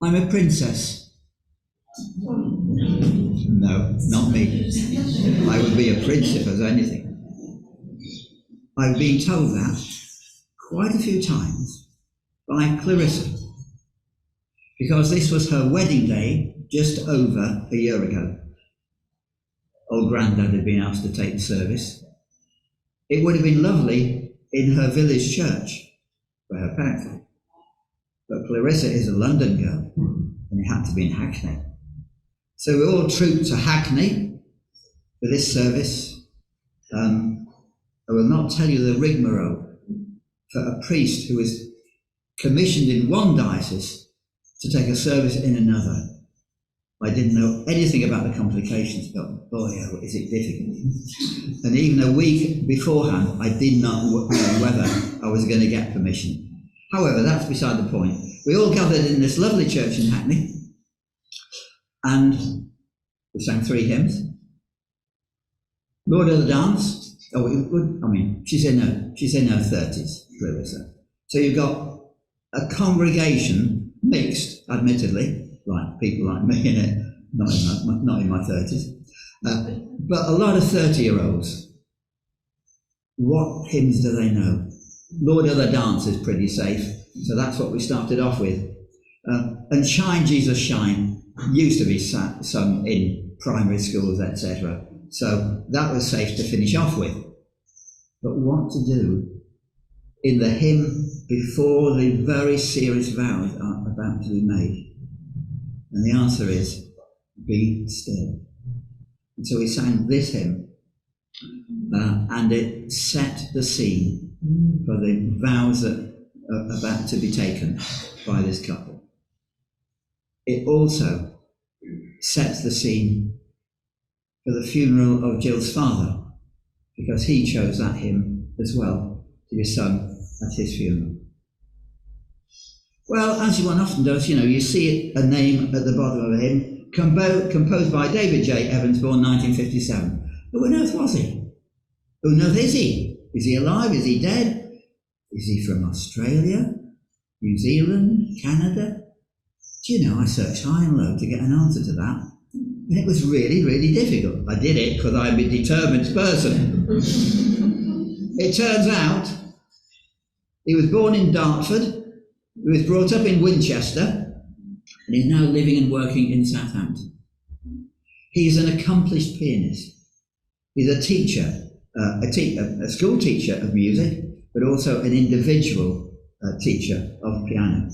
I'm a princess. No, not me. I would be a prince if I was anything. I've been told that quite a few times by Clarissa, because this was her wedding day just over a year ago. Old Grandad had been asked to take the service. It would have been lovely in her village church for her parents, but Clarissa is a London girl and it had to be in Hackney. So we all trooped to Hackney for this service. I will not tell you the rigmarole for a priest who was commissioned in one diocese to take a service in another. I didn't know anything about the complications, but boy, oh, is it difficult. And even a week beforehand, I did not know whether I was going to get permission. However, that's beside the point. We all gathered in this lovely church in Hackney, and we sang 3 hymns. Lord of the Dance. Oh, it would, I mean, she said no 30s, Clarissa. So you've got a congregation mixed, admittedly, like people like me in it, not in my 30s, but a lot of 30-year-olds. What hymns do they know? Lord of the Dance is pretty safe, so that's what we started off with. And Shine, Jesus, Shine used to be sung in primary schools, etc. So that was safe to finish off with. But what to do in the hymn before the very serious vows are about to be made? And the answer is, be still. And so we sang this hymn, and it set the scene for the vows that are about to be taken by this couple. It also sets the scene for the funeral of Jill's father, because he chose that hymn as well to be sung at his funeral. Well, as one often does, you see a name at the bottom of a hymn, composed by David J. Evans, born 1957. Who on earth was he? Who on earth is he? Is he alive? Is he dead? Is he from Australia, New Zealand, Canada? Do you know, I searched high and low to get an answer to that. And it was really, really difficult. I did it because I'm a determined person. It turns out he was born in Dartford, he was brought up in Winchester, and is now living and working in Southampton. He's an accomplished pianist. He's a teacher, a school teacher of music, but also an individual teacher of piano.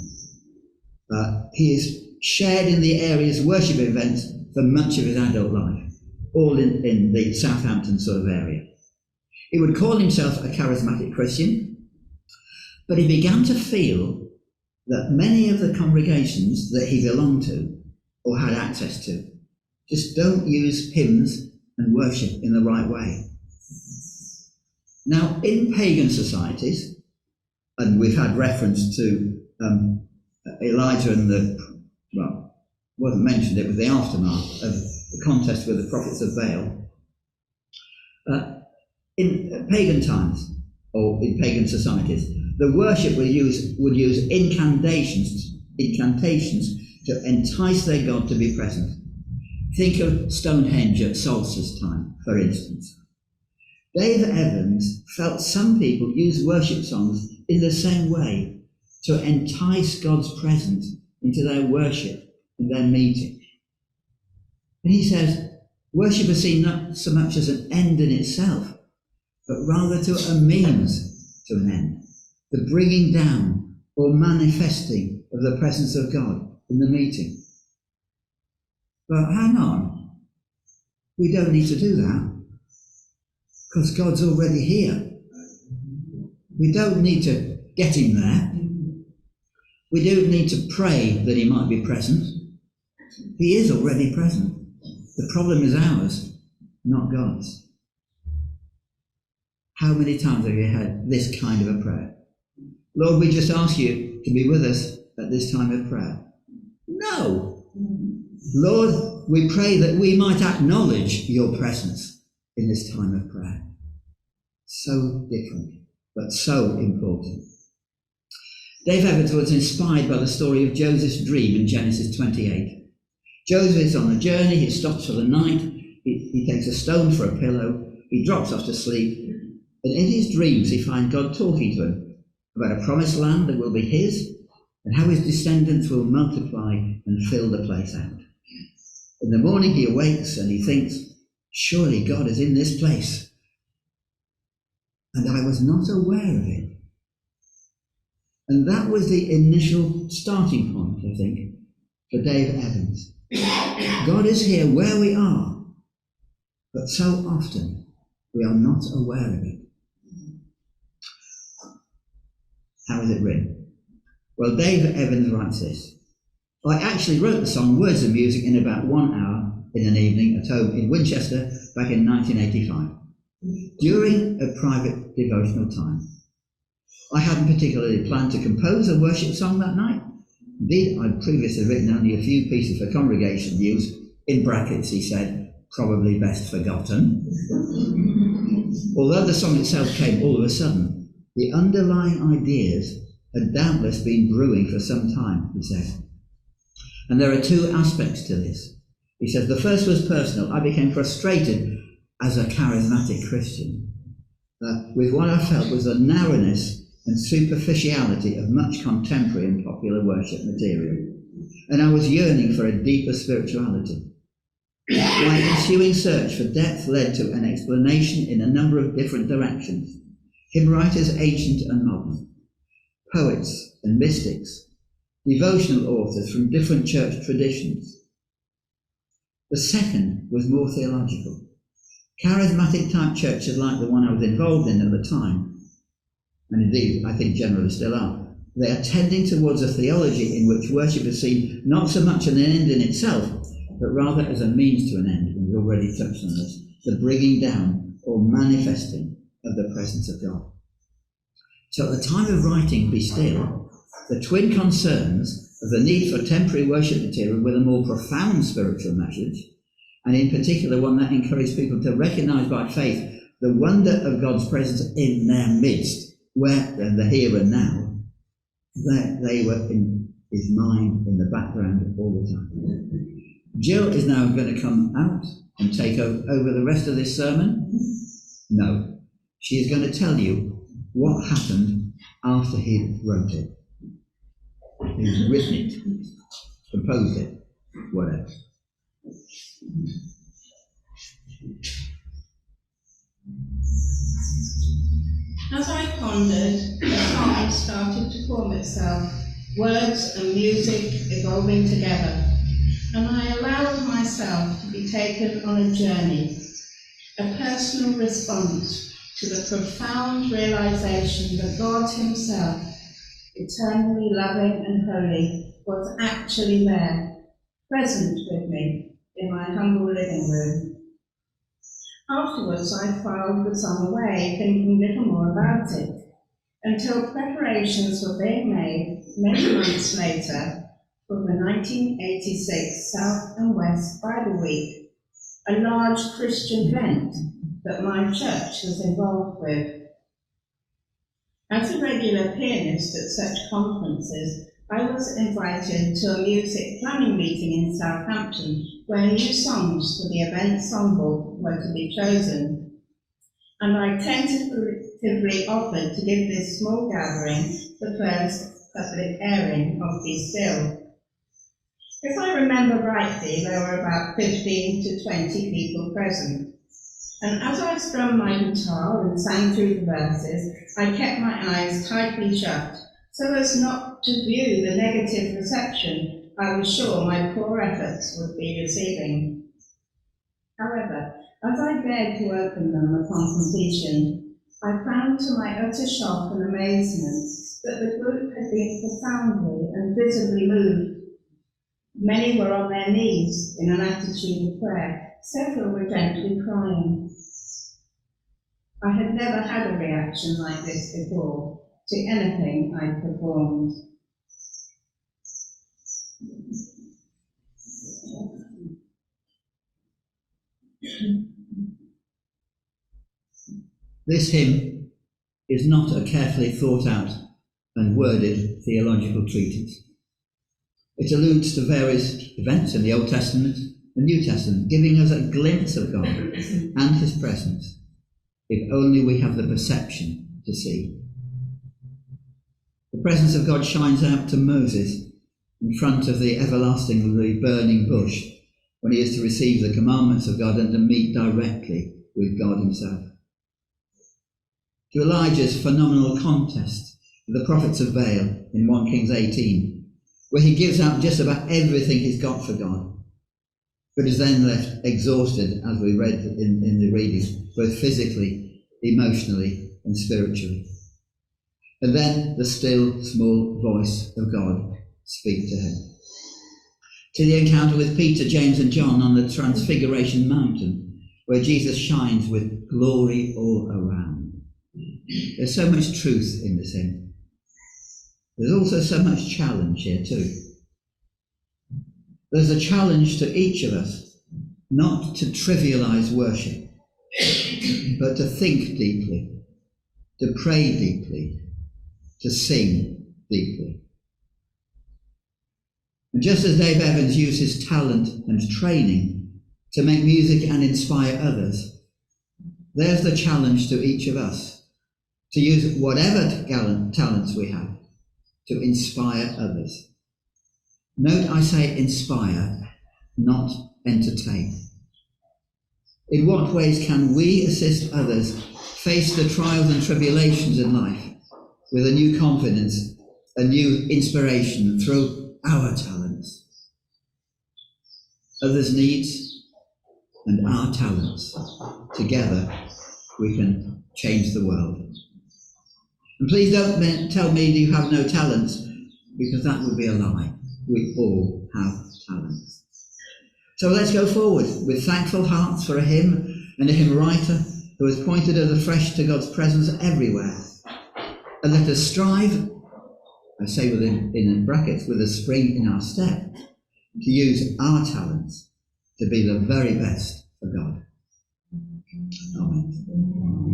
He is shared in the area's worship events for much of his adult life, all in the Southampton sort of area. He would call himself a charismatic Christian, but he began to feel that many of the congregations that he belonged to or had access to just don't use hymns and worship in the right way. Now, in pagan societies, and we've had reference to Elijah and wasn't mentioned, it was the aftermath of the contest with the prophets of Baal. In pagan times, or in pagan societies, the worship would use incantations to entice their god to be present. Think of Stonehenge at solstice time, for instance. Dave Evans felt some people use worship songs in the same way to entice God's presence into their worship and their meeting. And he says, worship is seen not so much as an end in itself, but rather to a means to an end, the bringing down or manifesting of the presence of God in the meeting. But hang on, we don't need to do that, because God's already here. We don't need to get him there. We don't need to pray that he might be present. He is already present. The problem is ours, not God's. How many times have you had this kind of a prayer? Lord, we just ask you to be with us at this time of prayer. No. Lord, we pray that we might acknowledge your presence in this time of prayer. So different, but so important. Dave Evans was inspired by the story of Joseph's dream in Genesis 28. Joseph is on a journey, he stops for the night, he takes a stone for a pillow, he drops off to sleep, and in his dreams he finds God talking to him about a promised land that will be his, and how his descendants will multiply and fill the place out. In the morning he awakes and he thinks, surely God is in this place, and I was not aware of it. And that was the initial starting point, I think, for Dave Evans. God is here where we are, but so often we are not aware of it. How is it written? Well, Dave Evans writes this. I actually wrote the song Words and Music in about 1 hour in an evening at home in Winchester back in 1985, during a private devotional time. I hadn't particularly planned to compose a worship song that night. Indeed, I'd previously written only a few pieces for congregation use, in brackets, he said, probably best forgotten. Although the song itself came all of a sudden, the underlying ideas had doubtless been brewing for some time, he says. And there are two aspects to this. He says, the first was personal. I became frustrated as a charismatic Christian with what I felt was the narrowness and superficiality of much contemporary and popular worship material. And I was yearning for a deeper spirituality. My ensuing search for depth led to an explanation in a number of different directions. Hymn writers, ancient and modern, poets and mystics, devotional authors from different church traditions. The second was more theological. Charismatic type churches like the one I was involved in at the time, and indeed I think generally still are, they are tending towards a theology in which worship is seen not so much as an end in itself, but rather as a means to an end, and we've already touched on this, the bringing down or manifesting of the presence of God. So at the time of writing Be Still, the twin concerns of the need for temporary worship material with a more profound spiritual message, and in particular one that encouraged people to recognise by faith the wonder of God's presence in their midst, where the here and now, they were in his mind, in the background all the time. Jill is now going to come out and take over the rest of this sermon. No, she is going to tell you what happened after he wrote it. He's written it, composed it, whatever. As I pondered, the song started to form itself, words and music evolving together, and I allowed myself to be taken on a journey, a personal response to the profound realization that God himself, eternally loving and holy, was actually there, present with me in my humble living room. Afterwards, I filed the song away, thinking little more about it, until preparations were being made many months later for the 1986 South and West Bible Week, a large Christian event that my church was involved with. As a regular pianist at such conferences, I was invited to a music planning meeting in Southampton where new songs for the event songbook were to be chosen. And I tentatively offered to give this small gathering the first public airing of Be Still. If I remember rightly, there were about 15 to 20 people present. And as I strummed my guitar and sang through the verses, I kept my eyes tightly shut, so as not to view the negative reception I was sure my poor efforts would be receiving. However, as I dared to open them upon completion, I found to my utter shock and amazement that the group had been profoundly and visibly moved. Many were on their knees in an attitude of prayer, several were gently crying. I had never had a reaction like this before to anything I'd performed. This hymn is not a carefully thought out and worded theological treatise. It alludes to various events in the Old Testament and New Testament, giving us a glimpse of God and his presence, if only we have the perception to see. The presence of God shines out to Moses in front of the everlastingly burning bush when he is to receive the commandments of God and to meet directly with God himself. To Elijah's phenomenal contest with the prophets of Baal in 1 Kings 18, where he gives out just about everything he's got for God, but is then left exhausted, as we read in the reading, both physically, emotionally, and spiritually. And then the still, small voice of God speaks to him. To the encounter with Peter, James, and John on the Transfiguration Mountain, where Jesus shines with glory all around. There's so much truth in this hymn. There's also so much challenge here too. There's a challenge to each of us not to trivialize worship, but to think deeply, to pray deeply, to sing deeply. And just as Dave Evans used his talent and training to make music and inspire others, there's the challenge to each of us to use whatever talents we have to inspire others. Note I say inspire, not entertain. In what ways can we assist others face the trials and tribulations in life with a new confidence, a new inspiration through our talents? Others' needs and our talents. Together we can change the world. And please don't tell me you have no talents, because that would be a lie. We all have talents. So let's go forward with thankful hearts for a hymn and a hymn writer who has pointed us afresh to God's presence everywhere. And let us strive, I say in brackets, with a spring in our step, to use our talents to be the very best for God. Amen.